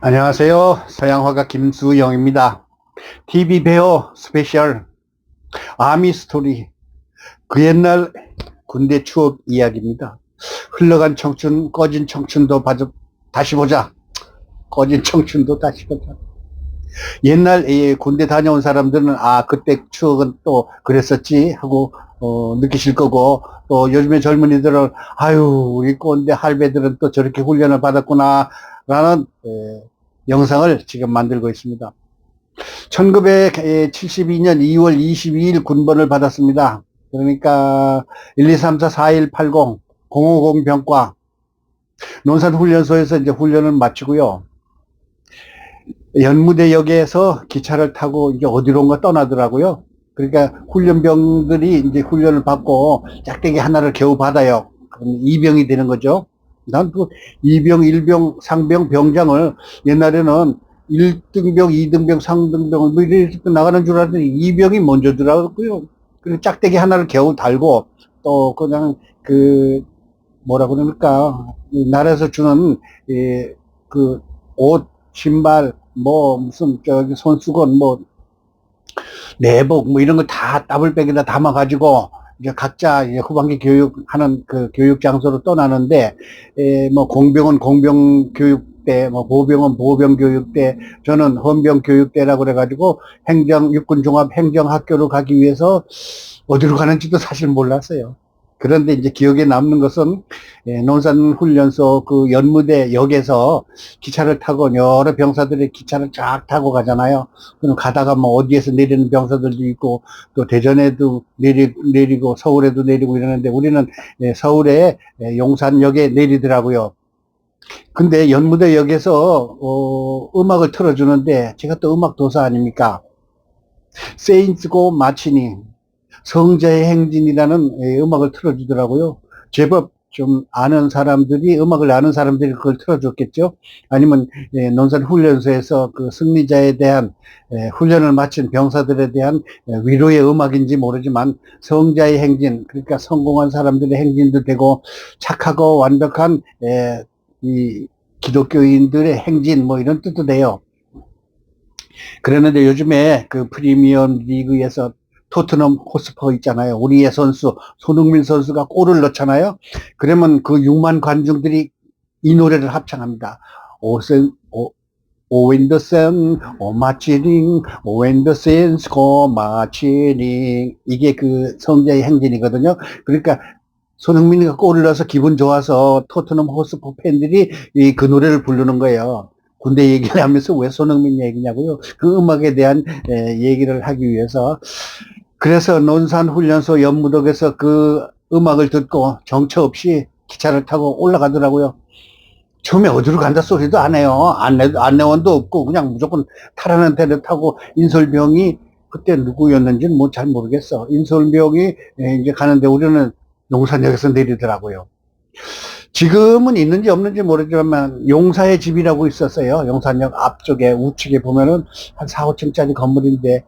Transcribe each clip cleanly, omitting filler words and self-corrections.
안녕하세요. 서양화가 김수영입니다. TV 배우 스페셜 아미 스토리, 그 옛날 군대 추억 이야기입니다. 흘러간 청춘, 꺼진 청춘도 다시 보자. 꺼진 청춘도 다시 보자. 옛날 군대 다녀온 사람들은 그때 추억은 또 그랬었지 하고 느끼실 거고, 또 요즘에 젊은이들은 아유 우리 꼰대 할배들은 또 저렇게 훈련을 받았구나 라는 영상을 지금 만들고 있습니다. 1972년 2월 22일 군번을 받았습니다. 그러니까 1, 2, 3, 4, 4, 1, 80, 050 병과 논산훈련소에서 이제 훈련을 마치고요. 연무대역에서 기차를 타고 이제 어디론가 떠나더라고요. 그러니까 훈련병들이 이제 훈련을 받고 짝대기 하나를 겨우 받아요. 그럼 2병이 되는 거죠. 난 그 2병, 1병, 상병, 병장을 옛날에는 1등병, 2등병, 상등병 뭐 이렇게 나가는 줄 알았더니 2병이 먼저더라고요. 그리고 짝대기 하나를 겨우 달고 또 그냥 그 뭐라 그러니까 나라에서 주는 그 옷, 신발, 뭐 무슨 저기 손수건, 뭐 내복 뭐 이런 거 다 더블백에다 담아 가지고 이제 각자 이제 후반기 교육하는 그 교육 장소로 떠나는데, 뭐 공병은 공병 교육대, 뭐 보병은 보병 교육대, 저는 헌병 교육대라고 그래가지고 육군 종합 행정학교로 가기 위해서 어디로 가는지도 사실 몰랐어요. 그런데 이제 기억에 남는 것은 논산훈련소 그 연무대 역에서 기차를 타고 여러 병사들이 기차를 쫙 타고 가잖아요. 그럼 가다가 뭐 어디에서 내리는 병사들도 있고 또 대전에도 내리고 서울에도 내리고 이러는데 우리는 서울의 용산역에 내리더라고요. 근데 연무대역에서 음악을 틀어주는데 제가 또 음악 도사 아닙니까? 세인츠고 마치니 성자의 행진이라는 음악을 틀어주더라고요. 제법 좀 아는 사람들이, 음악을 아는 사람들이 그걸 틀어줬겠죠. 아니면 논산 훈련소에서 그 승리자에 대한 훈련을 마친 병사들에 대한 위로의 음악인지 모르지만 성자의 행진, 그러니까 성공한 사람들의 행진도 되고 착하고 완벽한 이 기독교인들의 행진 뭐 이런 뜻도 돼요. 그랬는데 요즘에 그 프리미엄 리그에서 토트넘 호스퍼 있잖아요. 우리의 선수 손흥민 선수가 골을 넣잖아요. 그러면 그 6만 관중들이 이 노래를 합창합니다. 오센 오웬더센 오마치링 오웬더센스 고마치링, 이게 그 성자의 행진이거든요. 그러니까 손흥민이가 골을 넣어서 기분 좋아서 토트넘 호스퍼 팬들이 그 노래를 부르는 거예요. 군대 얘기를 하면서 왜 손흥민 얘기냐고요. 그 음악에 대한 얘기를 하기 위해서. 그래서 논산훈련소 연무덕에서 그 음악을 듣고 정처 없이 기차를 타고 올라가더라고요. 처음에 어디로 간다 소리도 안 해요. 안내원도 없고 그냥 무조건 타라는 데를 타고, 인솔병이 그때 누구였는지는 뭐 잘 모르겠어. 인솔병이 이제 가는데 우리는 용산역에서 내리더라고요. 지금은 있는지 없는지 모르지만 용사의 집이라고 있었어요. 용산역 앞쪽에 우측에 보면은 한 4, 5층짜리 건물인데,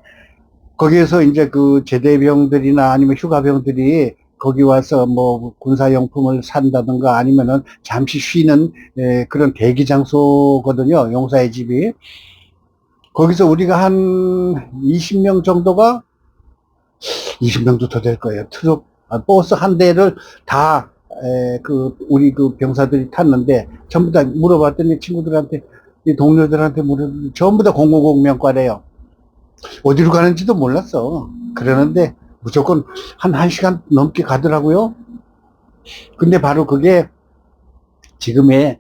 거기에서 이제 그 제대병들이나 아니면 휴가병들이 거기 와서 뭐 군사용품을 산다든가 아니면은 잠시 쉬는 그런 대기 장소거든요. 용사의 집이. 거기서 우리가 한 20명 정도가, 20명도 더 될 거예요. 버스 한 대를 다, 우리 그 병사들이 탔는데, 전부 다 물어봤더니 친구들한테, 이 동료들한테 물어봤더니 전부 다 050명과래요. 어디로 가는지도 몰랐어. 그러는데 무조건 한 1시간 넘게 가더라고요. 근데 바로 그게 지금의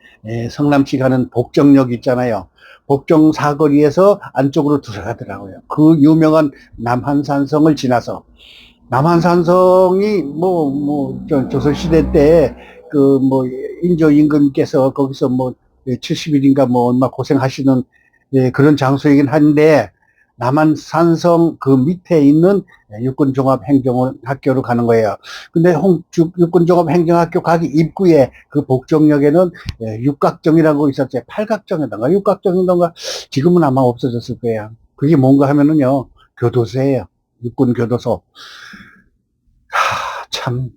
성남시 가는 복정역 있잖아요. 복정 사거리에서 안쪽으로 들어가더라고요. 그 유명한 남한산성을 지나서. 남한산성이 조선시대 때 그 뭐 인조 임금께서 거기서 뭐 70일인가 뭐 얼마 고생하시는 그런 장소이긴 한데, 남한산성 그 밑에 있는 육군종합행정학교로 가는 거예요. 근데 육군종합행정학교 가기 입구에 그 복정역에는 육각정이라고 있었죠. 팔각정이던가 육각정이던가, 지금은 아마 없어졌을 거예요. 그게 뭔가 하면은요, 교도소예요. 육군교도소. 참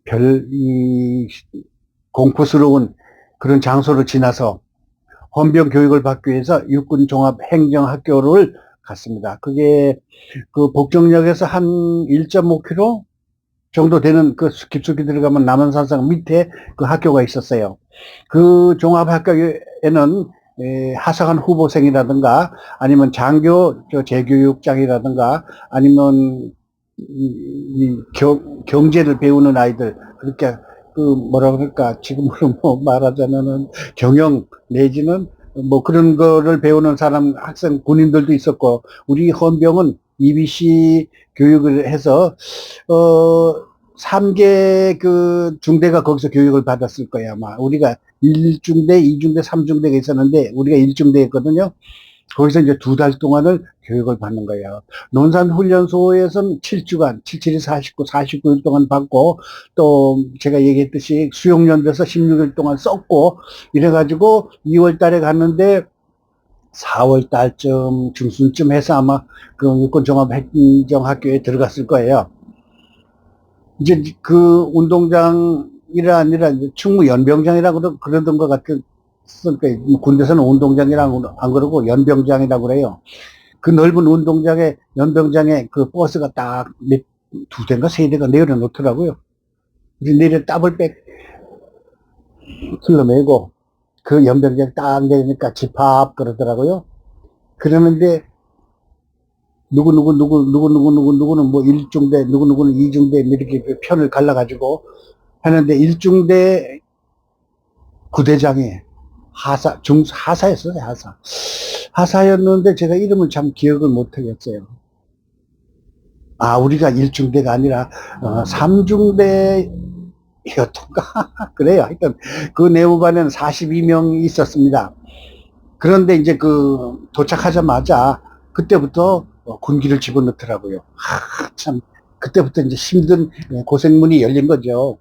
공포스러운 그런 장소를 지나서 헌병 교육을 받기 위해서 육군 종합 행정학교를 갔습니다. 그게 그 복정역에서 한 1.5km 정도 되는 그 깊숙이 들어가면 남한산성 밑에 그 학교가 있었어요. 그 종합학교에는 하사관 후보생이라든가 아니면 장교 재교육장이라든가 아니면 경제를 배우는 아이들 그렇게 그 뭐라 그럴까 지금으로 뭐 말하자면은 경영 내지는 뭐 그런 거를 배우는 사람 학생 군인들도 있었고 우리 헌병은 EBC 교육을 해서 3개 그 중대가 거기서 교육을 받았을 거예요, 아마. 우리가 1중대, 2중대, 3중대가 있었는데, 우리가 1중대였거든요. 거기서 이제 2달 동안을 교육을 받는 거예요. 논산훈련소에서는 7주간, 77이 49, 49일 동안 받고, 또 제가 얘기했듯이 수용연대에서 16일 동안 썼고, 이래가지고 2월 달에 갔는데, 4월 달쯤, 중순쯤 해서 아마 그 육군종합행정학교에 들어갔을 거예요. 이제 그 운동장이라 아니라 충무 연병장이라고 그러던 것 같은, 그러니까 군대에서는 운동장이라고 안 그러고 연병장이라고 그래요. 그 넓은 운동장에, 연병장에 그 버스가 딱 두 대인가 세 대가 내려놓더라고요. 그래서 내려 더블백 흘러매고 그 연병장 딱 내리니까 집합 그러더라고요. 그러는데 누구는 뭐 1중대, 누구는 2중대 이렇게 편을 갈라가지고 하는데 1중대 구대장이 하사였어요, 하사. 하사였는데 제가 이름을 참 기억을 못 하겠어요. 아, 우리가 1중대가 아니라 3중대였던가? 그래요. 하여튼 그 내무반에는 42명이 있었습니다. 그런데 이제 그 도착하자마자 그때부터 군기를 집어넣더라고요. 참 그때부터 이제 힘든 고생문이 열린 거죠.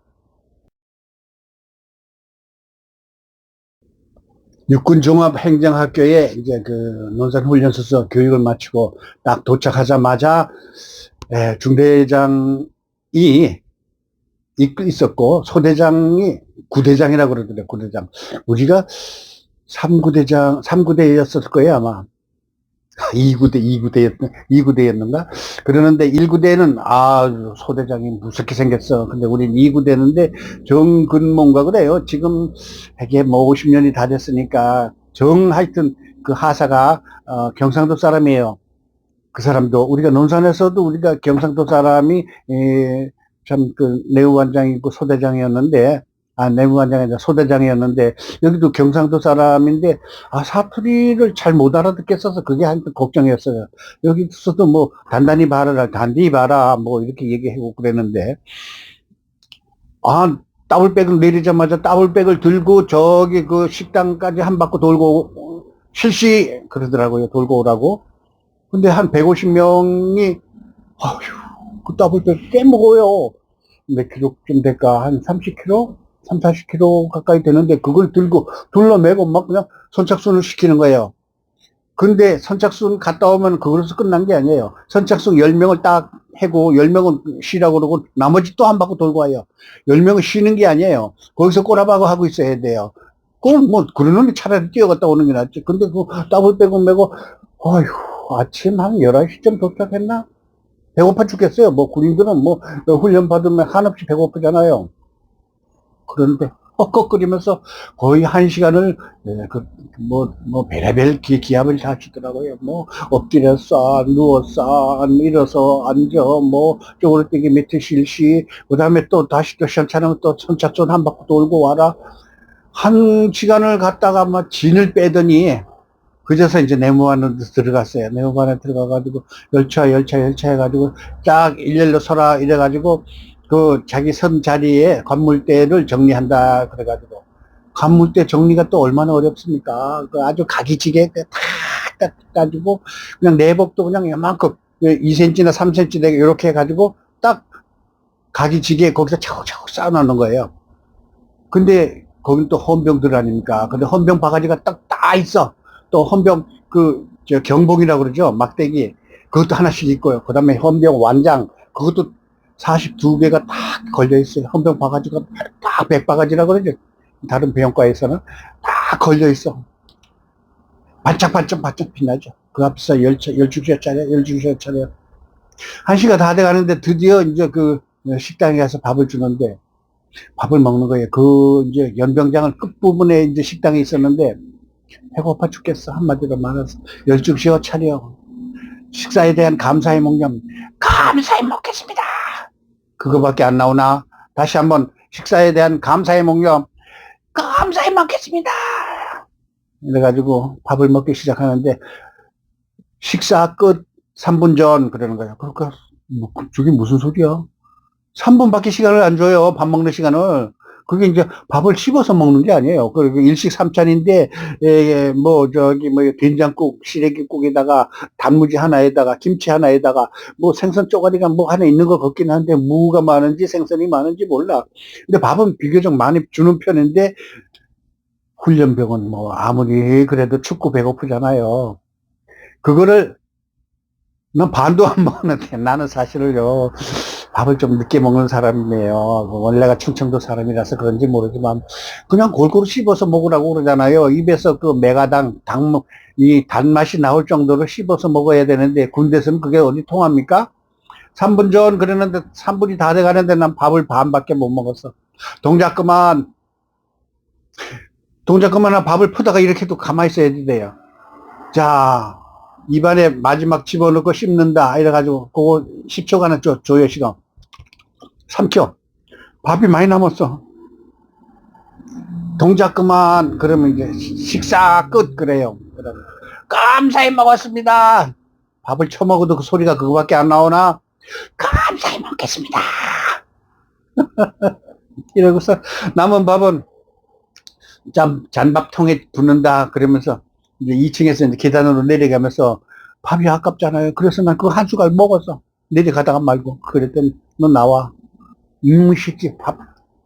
육군종합행정학교에 이제 그 논산훈련소서 교육을 마치고 딱 도착하자마자 중대장이 있었고 소대장이 구대장이라고 그러더래요. 구대장. 우리가 3구대였을 거예요, 아마. 2구대였는가? 그러는데 1구대는, 소대장이 무섭게 생겼어. 근데 우린 2구대는데 정근몬가 그래요. 지금 이게 뭐 50년이 다 됐으니까 하여튼 그 하사가, 경상도 사람이에요. 그 사람도, 우리가 논산에서도 우리가 경상도 사람이, 참 그 내후관장이고 소대장이었는데, 내무관장이 아니라 소대장이었는데, 여기도 경상도 사람인데, 사투리를 잘 못 알아듣겠어서 그게 한번 걱정이었어요. 여기서도 뭐, 단단히 봐라, 뭐, 이렇게 얘기하고 그랬는데, 더블백을 내리자마자 더블백을 들고 저기 그 식당까지 한 바퀴 돌고, 실시! 그러더라고요. 돌고 오라고. 근데 한 150명이, 그 더블백 꽤 무거워요. 몇 킬로쯤 될까? 한 30kg? 3, 40kg 가까이 되는데 그걸 들고 둘러매고 막 그냥 선착순을 시키는 거예요. 근데 선착순 갔다 오면 그걸로서 끝난 게 아니에요. 선착순 10명을 딱 해고 10명은 쉬라고 그러고 나머지 또 한 바퀴 돌고 와요. 10명은 쉬는 게 아니에요. 거기서 꼬라박고 하고 있어야 돼요. 그건 뭐 그러는데 차라리 뛰어갔다 오는 게 낫지. 근데 그 더블백을 메고 아침 한 11시쯤 도착했나? 배고파 죽겠어요. 뭐 군인들은 뭐 훈련 받으면 한없이 배고프잖아요. 그런데 헉헉거리면서 거의 1시간을 별의별 기합을 다 주더라고요. 뭐 엎드렸어, 누웠어, 일어서 앉아, 뭐 쪼그러뜨기 밑에 실시, 그 다음에 또 다시 또 시원찮으면 또 선착순 한 바퀴 돌고 와라. 1시간을 갔다가 막 진을 빼더니 그제서 이제 내무반으로 들어갔어요. 내무반에 들어가가지고 열차 해가지고 쫙 일렬로 서라 이래가지고 그 자기 선 자리에 관물대를 정리한다 그래가지고 관물대 정리가 또 얼마나 어렵습니까? 그 아주 가기지게 탁 가지고 그냥 내복도 그냥 이만큼 2cm나 3cm 되게 이렇게 해가지고 딱 가기지게 거기서 차곡차곡 쌓아놓는 거예요. 근데 거긴 또 헌병들 아닙니까? 근데 헌병 바가지가 딱 다 있어. 또 헌병 경봉이라고 그러죠. 막대기. 그것도 하나씩 있고요. 그 다음에 헌병 완장. 그것도 42개가 딱 걸려 있어요. 헌병 바가지가 딱 백바가지라고 그러죠. 다른 병과에서는 딱 걸려 있어. 반짝반짝 빛나죠. 그 앞에서 열중시어 차려, 열중시어 차려. 1시가 다 돼가는데 드디어 이제 그 식당에 가서 밥을 주는데 밥을 먹는 거예요. 그 이제 연병장을 끝부분에 이제 식당이 있었는데 배고파 죽겠어. 한마디로 말해서 열중시어 차려. 식사에 대한 감사의 묵념. 감사히 먹겠습니다. 그거밖에 안 나오나? 다시 한번 식사에 대한 감사의 묵념. 감사히 먹겠습니다. 이래가지고 밥을 먹기 시작하는데 식사 끝 3분 전 그러는 거야. 그러니까 저게 무슨 소리야? 3분밖에 시간을 안 줘요. 밥 먹는 시간을. 그게 이제 밥을 씹어서 먹는 게 아니에요. 그리고 일식 삼찬인데, 뭐, 된장국, 시래기국에다가, 단무지 하나에다가, 김치 하나에다가, 뭐, 생선 쪼가리가 뭐 하나 있는 것 같긴 한데, 무가 많은지 생선이 많은지 몰라. 근데 밥은 비교적 많이 주는 편인데, 훈련병은 뭐, 아무리 그래도 춥고 배고프잖아요. 그거를, 난 반도 안 먹는데, 나는 사실을요, 밥을 좀 늦게 먹는 사람이에요. 원래가 충청도 사람이라서 그런지 모르지만 그냥 골고루 씹어서 먹으라고 그러잖아요. 입에서 그 메가당 이 단맛이 나올 정도로 씹어서 먹어야 되는데 군대에서는 그게 어디 통합니까? 3분 전 그러는데 3분이 다 돼가는데 난 밥을 반밖에 못 먹었어. 동작 그만. 동작 그만하고 밥을 푸다가 이렇게 또 가만히 있어야 돼요. 자, 입안에 마지막 집어넣고 씹는다. 이래가지고 그거 10초간은 줘요 시간. 3초. 밥이 많이 남았어. 동작 그만. 그러면 이제 식사 끝. 그래요. 그러면 감사히 먹었습니다. 밥을 처먹어도 그 소리가 그거밖에 안 나오나? 감사히 먹겠습니다. 이러고서 남은 밥은 잔밥통에 붓는다. 그러면서 이제 2층에서 이제 계단으로 내려가면서 밥이 아깝잖아요. 그래서 난 그 한 숟갈 먹었어. 내려가다가 말고. 그랬더니 너 나와. 시키 밥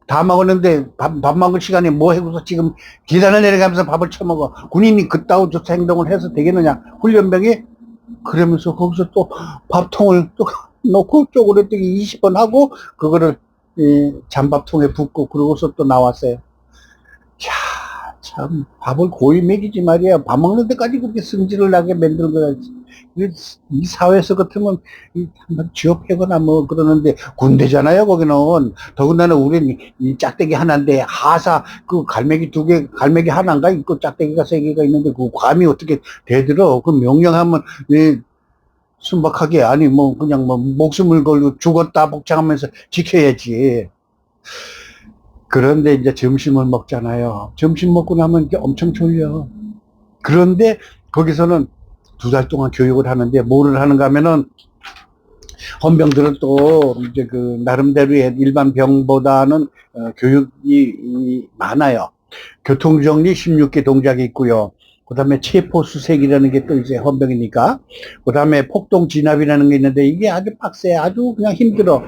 다 먹었는데 밥 먹을 시간에 뭐 해고서 지금 계단을 내려가면서 밥을 처먹어. 군인이 그따위 행동을 해서 되겠느냐. 훈련병이 그러면서 거기서 또 밥통을 또 놓고 쪼그려뜨기 20번 하고 그거를 잔밥통에 붓고 그러고서 또 나왔어요. 참 밥을 고이 먹이지 말이야. 밥 먹는 데까지 그렇게 승질을 나게 만드는 거야. 이 사회에서 같으면 한번 취업하거나 뭐 그러는데 군대잖아요. 거기는 더군다나 우리는 이 짝대기 하나인데 하사 그 갈매기 2개 갈매기 하나인가 있고 짝대기가 3개가 있는데 그 감이 어떻게 되들어? 그 명령하면 순박하게 아니 뭐 그냥 뭐 목숨을 걸고 죽었다 복창하면서 지켜야지. 그런데 이제 점심을 먹잖아요. 점심 먹고 나면 이제 엄청 졸려. 그런데 거기서는 2달 동안 교육을 하는데 뭐를 하는가 하면은 헌병들은 또 이제 그 나름대로의 일반 병보다는 교육이 많아요. 교통정리 16개 동작이 있고요. 그 다음에 체포수색이라는 게 또 이제 헌병이니까. 그 다음에 폭동진압이라는 게 있는데 이게 아주 빡세. 아주 그냥 힘들어.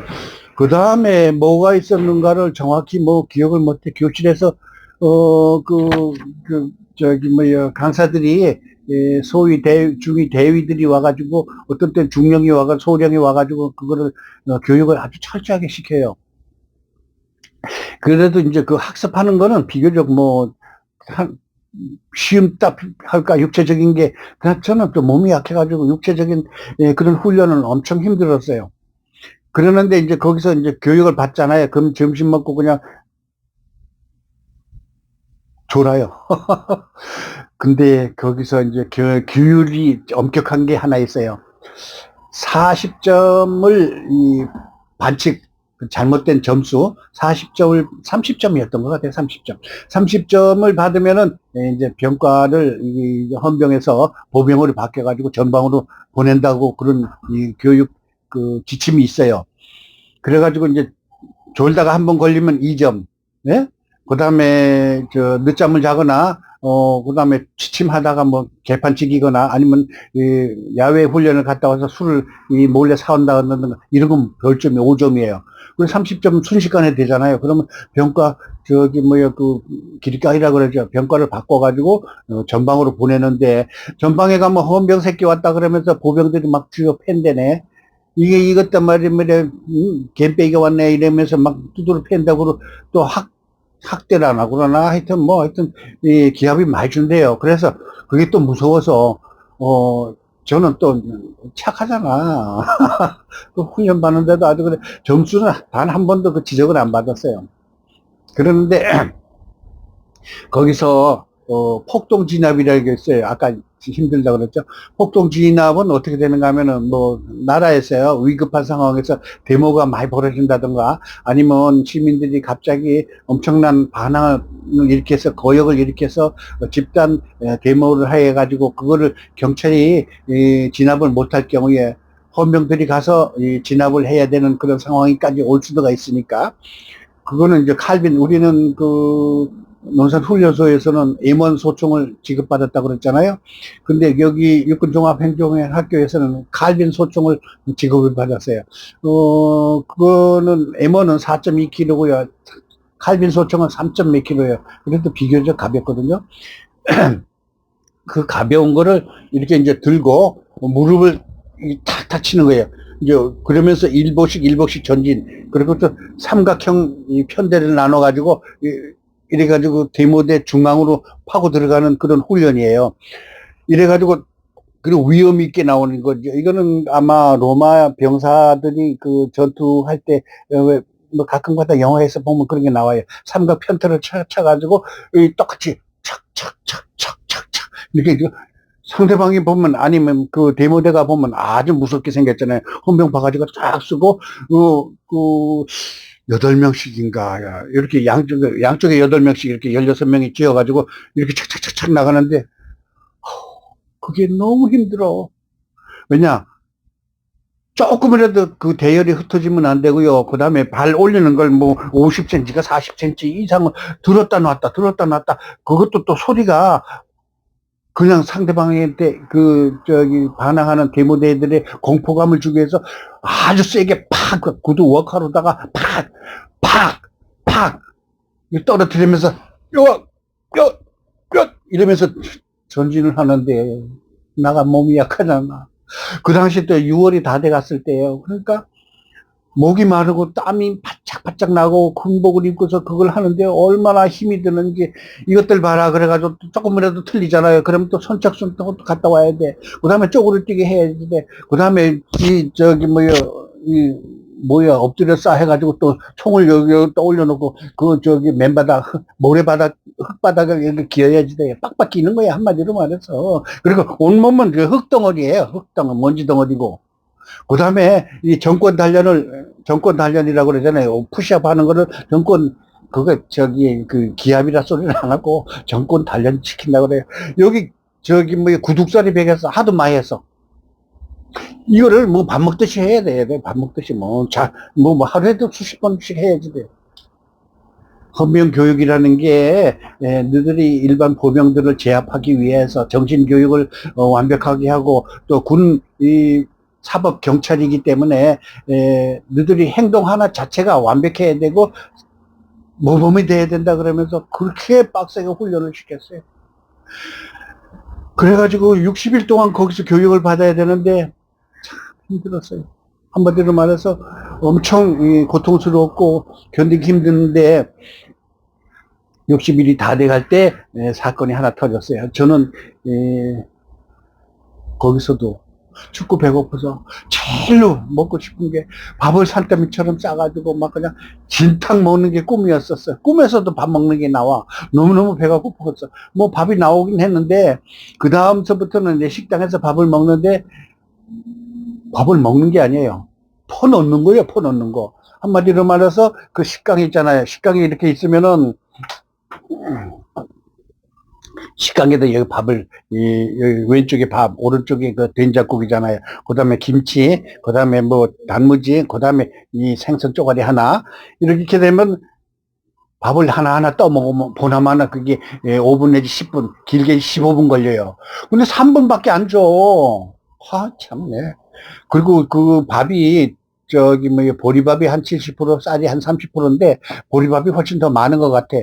그 다음에 뭐가 있었는가를 정확히 뭐 기억을 못해. 교실에서, 강사들이, 소위 중위 대위들이 와가지고, 어떤 때 중령이 와가지고, 소령이 와가지고, 그거를, 교육을 아주 철저하게 시켜요. 그래도 이제 그 학습하는 거는 비교적 뭐, 쉬움답 할까, 육체적인 게, 그냥 저는 또 몸이 약해가지고, 육체적인 그런 훈련은 엄청 힘들었어요. 그러는데 이제 거기서 이제 교육을 받잖아요. 그럼 점심 먹고 그냥 졸아요. 근데 거기서 이제 규율이 엄격한 게 하나 있어요. 40점을 반칙, 잘못된 점수, 40점을, 30점이었던 것 같아요. 30점. 30점을 받으면은 이제 병과를 헌병에서 보병으로 바뀌어가지고 전방으로 보낸다고 그런 교육 그 지침이 있어요. 그래가지고 이제 졸다가 한 번 걸리면 2점, 예? 그 다음에 늦잠을 자거나, 그 다음에 취침하다가 뭐 개판치기거나 아니면 야외 훈련을 갔다 와서 술을 몰래 사온다든가 이런 건 별점이 5점이에요. 그리고 30점 순식간에 되잖아요. 그러면 병과 그 길가이라 그러죠. 병과를 바꿔가지고 전방으로 보내는데 전방에 가면 헌병 새끼 왔다 그러면서 보병들이 막 주요 팬대네. 이게 이것단 말이야, 갬빼기가 왔네, 이러면서 막 두드러 팬다고, 또 학대를 안 하고 그러나 하여튼 뭐 하여튼 이 기합이 많이 준대요. 그래서 그게 또 무서워서 저는 또 착하잖아. 그 훈련 받는데도 아주 그래 점수는 단 한 번도 그 지적을 안 받았어요. 그런데 거기서 폭동 진압이라는 게 있어요. 아까 힘들다 그랬죠. 폭동 진압은 어떻게 되는가 하면은 뭐 나라에서요 위급한 상황에서 데모가 많이 벌어진다든가 아니면 시민들이 갑자기 엄청난 반항을 일으켜서 거역을 일으켜서 집단 데모를 해 가지고 그거를 경찰이 진압을 못할 경우에 헌병들이 가서 진압을 해야 되는 그런 상황이까지 올 수도가 있으니까 그거는 이제 칼빈, 우리는 그 논산훈련소에서는 임원 소총을 지급받았다고 그랬잖아요. 근데 여기 육군종합행정학교에서는 칼빈 소총을 지급을 받았어요. 그거는 M1은 4.2kg고요. 칼빈 소총은 3. 몇 kg예요. 그래도 비교적 가볍거든요. 그 가벼운 거를 이렇게 이제 들고 무릎을 탁탁 치는 거예요. 이제 그러면서 일복씩 전진. 그리고 또 삼각형 편대를 나눠 가지고 이래 가지고 대모대 중앙으로 파고 들어가는 그런 훈련이에요. 이래 가지고 그리고 위험 있게 나오는 거죠. 이거는 아마 로마 병사들이 그 전투할 때 뭐 가끔가다 영화에서 보면 그런 게 나와요. 삼각 편대를 쳐가지고 똑같이 착착착착착착 이렇게 상대방이 보면 아니면 그 데모대가 보면 아주 무섭게 생겼잖아요. 헌병 바가지가 쫙 쓰고 그 8명씩인가 이렇게 양쪽에 8명씩 이렇게 16명이 쥐어가지고 이렇게 착착착착 나가는데 그게 너무 힘들어. 왜냐? 조금이라도 그 대열이 흩어지면 안 되고요. 그 다음에 발 올리는 걸 뭐 50cm가 40cm 이상을 들었다 놨다 들었다 놨다 그것도 또 소리가 그냥 상대방한테 반항하는 데모대들의 공포감을 주기 위해서 아주 세게 팍, 그 구두 워커로다가 팍, 팍, 팍, 떨어뜨리면서, 이러면서 전진을 하는데, 나가 몸이 약하잖아. 그 당시 때 6월이 다 돼갔을 때예요. 그러니까, 목이 마르고 땀이 바짝바짝 나고 군복을 입고서 그걸 하는데 얼마나 힘이 드는지 이것들 봐라 그래가지고 조금이라도 틀리잖아요. 그러면 또 선착순 또 갔다 와야 돼. 그 다음에 쪼그려 뛰게 해야지 돼. 그 다음에 엎드려 싸 해가지고 또 총을 여기 또 올려놓고 맨바닥 모래바닥 흙바닥을 이렇게 기어야지 돼. 빡빡 끼는 거야 한마디로 말해서. 그리고 온몸은 그 흙덩어리예요. 흙덩어리 먼지 덩어리고. 그 다음에 이 정권 단련이라고 그러잖아요. 푸시업 하는 거를 그 기압이라 소리를 안 하고 정권 단련 시킨다고 그래요. 여기, 구둑살이 베겨서 하도 많이 했어. 이거를 뭐 밥 먹듯이 해야 돼. 밥 먹듯이 하루에도 수십 번씩 해야지 돼. 헌병 교육이라는 게 너희들이 일반 보병들을 제압하기 위해서 정신교육을 완벽하게 하고 또 사법 경찰이기 때문에 너희들이 행동 하나 자체가 완벽해야 되고 모범이 돼야 된다 그러면서 그렇게 빡세게 훈련을 시켰어요. 그래가지고 60일 동안 거기서 교육을 받아야 되는데 참 힘들었어요. 한마디로 말해서 엄청 고통스럽고 견디기 힘드는데 60일이 다 돼갈 때 사건이 하나 터졌어요. 저는 거기서도 죽고 배고파서 제일로 먹고 싶은 게 밥을 산더미처럼 싸가지고 막 그냥 진탕 먹는 게 꿈이었었어요. 꿈에서도 밥 먹는 게 나와. 너무너무 배가 고팠어. 뭐 밥이 나오긴 했는데 그 다음서부터는 이제 식당에서 밥을 먹는데 밥을 먹는 게 아니에요. 퍼 넣는 거예요. 퍼 넣는 거. 한마디로 말해서 그 식당이 있잖아요. 식당이 이렇게 있으면은 식당에다 여기 밥을 여기 왼쪽에 밥, 오른쪽에 그 된장국이잖아요. 그 다음에 김치, 그 다음에 뭐 단무지, 그 다음에 이 생선 쪼가리 하나 이렇게 되면 밥을 하나하나 떠먹으면 보나마나 그게 5분 내지 10분, 길게 15분 걸려요. 근데 3분밖에 안 줘. 참네. 그리고 그 밥이 보리밥이 한 70%, 쌀이 한 30%인데 보리밥이 훨씬 더 많은 것 같아.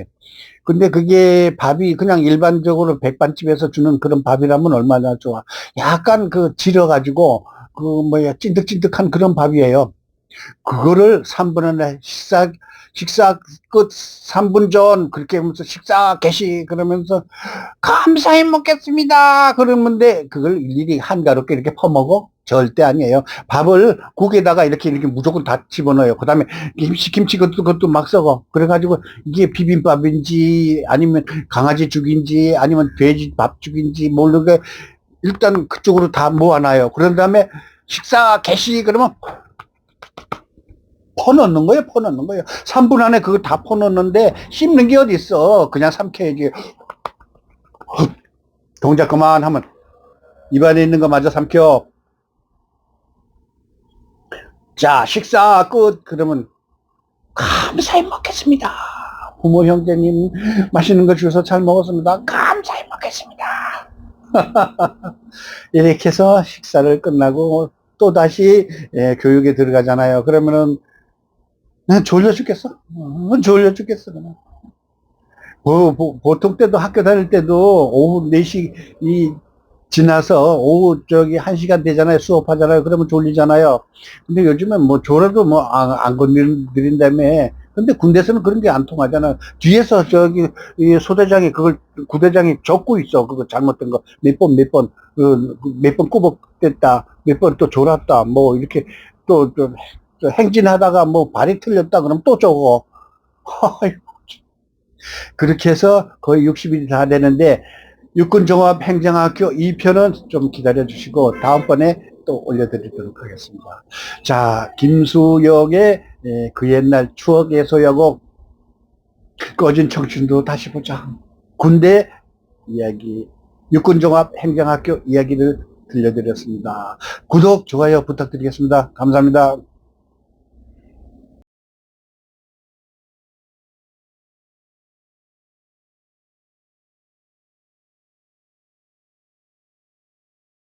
근데 그게 밥이 그냥 일반적으로 백반집에서 주는 그런 밥이라면 얼마나 좋아. 약간 질어가지고, 찐득찐득한 그런 밥이에요. 그거를 3분 안에 식사 끝 3분 전 그렇게 하면서 식사 개시 그러면서 감사히 먹겠습니다. 그러는데 그걸 일일이 한가롭게 이렇게 퍼먹어? 절대 아니에요. 밥을 국에다가 이렇게 무조건 다 집어넣어요. 그 다음에 김치 그것도 막 썩어. 그래가지고 이게 비빔밥인지 아니면 강아지 죽인지 아니면 돼지 밥죽인지 모르게 일단 그쪽으로 다 모아놔요. 그런 다음에 식사 개시 그러면 퍼넣는 거예요. 퍼넣는 거예요. 3분 안에 그거 다 퍼넣는데 씹는 게 어디 있어. 그냥 삼켜야지. 동작 그만하면 입안에 있는 거 마저 삼켜. 자, 식사 끝. 그러면 감사히 먹겠습니다. 부모 형제님 맛있는 거 주셔서 잘 먹었습니다. 감사히 먹겠습니다. 이렇게 해서 식사를 끝나고 또 다시 교육에 들어가잖아요. 그러면은 졸려 죽겠어. 졸려 죽겠어. 그냥. 보통 때도 학교 다닐 때도 오후 4시 지나서 오후 1시간 되잖아요. 수업하잖아요. 그러면 졸리잖아요. 근데 요즘은 뭐 졸아도 뭐 안 건드린다며. 근데 군대에서는 그런 게 안 통하잖아요. 뒤에서 이 소대장이 그걸 구대장이 적고 있어. 그거 잘못된 거 몇 번 꾸벅댔다. 몇 번 또 졸았다. 뭐 이렇게 또 행진하다가 뭐 발이 틀렸다. 그러면 또 적어. 그렇게 해서 거의 60일이 다 되는데 육군종합행정학교 2편은 좀 기다려 주시고 다음번에 또 올려드리도록 하겠습니다. 자, 김수영의 그 옛날 추억의 소야곡 꺼진 청춘도 다시 보자. 군대 이야기, 육군종합행정학교 이야기를 들려드렸습니다. 구독, 좋아요 부탁드리겠습니다. 감사합니다.